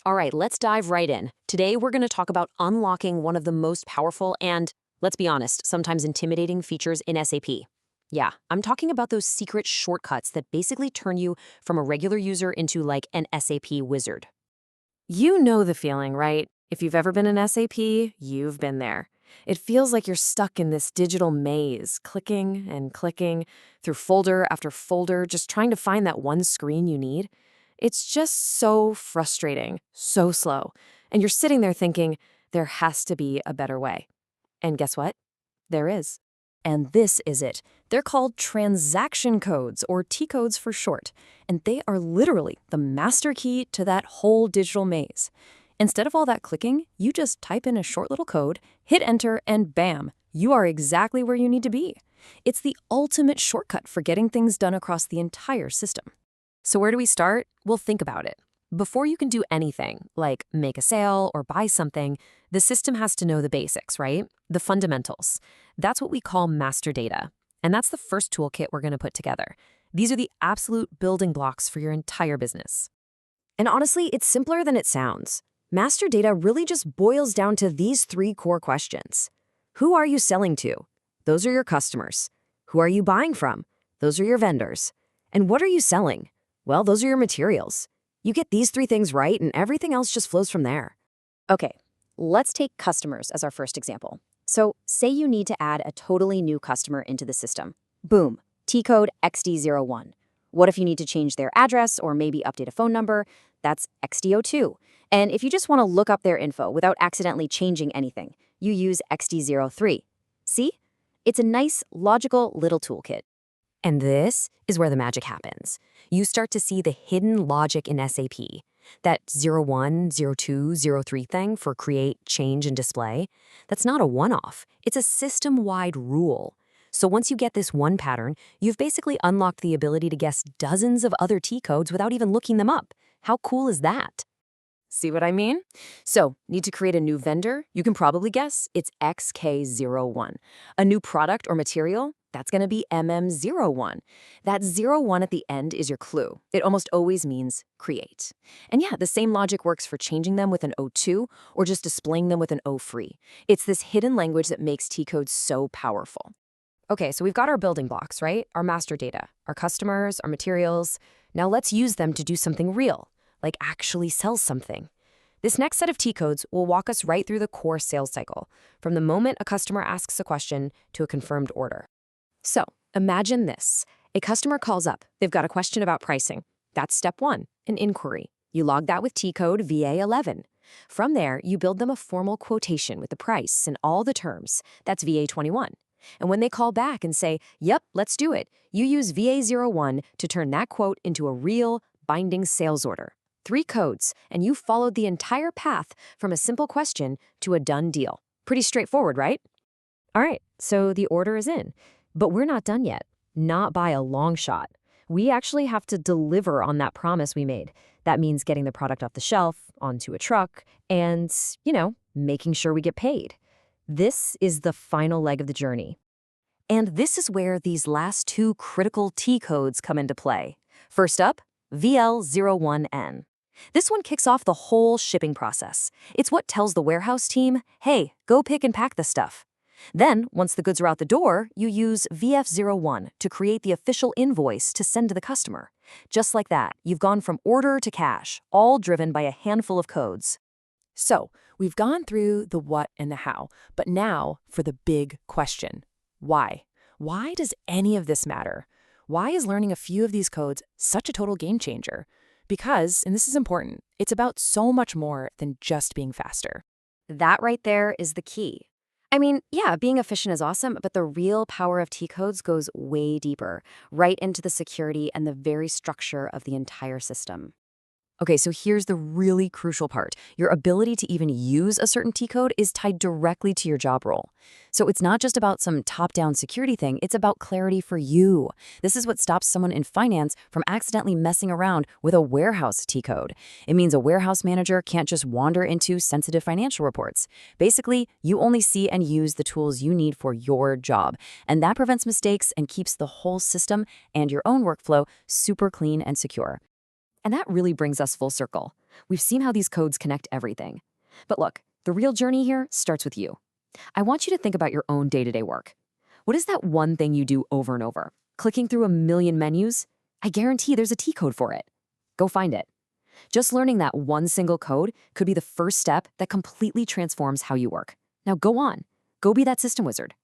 All right, let's dive right in. Today, we're going to talk about unlocking one of the most powerful and, let's be honest, sometimes intimidating features in SAP. Yeah, I'm talking about those secret shortcuts that basically turn you from a regular user into like an SAP wizard. You know the feeling, right? If you've ever been in SAP, you've been there. It feels like you're stuck in this digital maze, clicking and clicking through folder after folder, just trying to find that one screen you need. It's just so frustrating, so slow. And you're sitting there thinking, there has to be a better way. And guess what? There is. And this is it. They're called transaction codes, or Tcodes for short. And they are literally the master key to that whole digital maze. Instead of all that clicking, you just type in a short little code, hit enter, and bam, you are exactly where you need to be. It's the ultimate shortcut for getting things done across the entire system. So where do we start? Well, think about it. Before you can do anything, like make a sale or buy something, the system has to know the basics, right? The fundamentals. That's what we call master data. And that's the first toolkit we're going to put together. These are the absolute building blocks for your entire business. And honestly, it's simpler than it sounds. Master data really just boils down to these three core questions. Who are you selling to? Those are your customers. Who are you buying from? Those are your vendors. And what are you selling? Well, those are your materials. You get these three things right, and everything else just flows from there. Okay, let's take customers as our first example. So say you need to add a totally new customer into the system. Boom, T-code XD01. What if you need to change their address or maybe update a phone number? That's XD02. And if you just want to look up their info without accidentally changing anything, you use XD03. See? It's a nice, logical little toolkit. And this is where the magic happens. You start to see the hidden logic in SAP. That 01, 02, 03 thing for create, change, and display, that's not a one-off. It's a system-wide rule. So once you get this one pattern, you've basically unlocked the ability to guess dozens of other T-codes without even looking them up. How cool is that? See what I mean? So, need to create a new vendor? You can probably guess it's XK01. A new product or material? That's going to be MM01. That 01 at the end is your clue. It almost always means create. And yeah, the same logic works for changing them with an O2 or just displaying them with an O3. It's this hidden language that makes T-codes so powerful. Okay, so we've got our building blocks, right? Our master data, our customers, our materials. Now let's use them to do something real, like actually sell something. This next set of T-codes will walk us right through the core sales cycle, from the moment a customer asks a question to a confirmed order. So, imagine this. A customer calls up. They've got a question about pricing. That's step one, an inquiry. You log that with T-code VA11. From there, you build them a formal quotation with the price and all the terms. That's VA21. And when they call back and say, yep, let's do it, you use VA01 to turn that quote into a real, binding sales order. 3 codes, and you followed the entire path from a simple question to a done deal. Pretty straightforward, right? All right, so the order is in. But we're not done yet. Not by a long shot. We actually have to deliver on that promise we made. That means getting the product off the shelf, onto a truck, and, making sure we get paid. This is the final leg of the journey. And this is where these last 2 critical T-codes come into play. First up, VL01N. This one kicks off the whole shipping process. It's what tells the warehouse team, hey, go pick and pack the stuff. Then, once the goods are out the door, you use VF01 to create the official invoice to send to the customer. Just like that, you've gone from order to cash, all driven by a handful of codes. So, we've gone through the what and the how, but now for the big question. Why? Why does any of this matter? Why is learning a few of these codes such a total game changer? Because, and this is important, it's about so much more than just being faster. That right there is the key. I mean, yeah, being efficient is awesome, but the real power of T-codes goes way deeper, right into the security and the very structure of the entire system. Okay, so here's the really crucial part. Your ability to even use a certain T-code is tied directly to your job role. So it's not just about some top-down security thing, it's about clarity for you. This is what stops someone in finance from accidentally messing around with a warehouse T-code. It means a warehouse manager can't just wander into sensitive financial reports. Basically, you only see and use the tools you need for your job. And that prevents mistakes and keeps the whole system and your own workflow super clean and secure. And that really brings us full circle. We've seen how these codes connect everything. But look, the real journey here starts with you. I want you to think about your own day-to-day work. What is that one thing you do over and over? Clicking through a million menus? I guarantee there's a T code for it. Go find it. Just learning that one single code could be the first step that completely transforms how you work. Now go on. Go be that system wizard.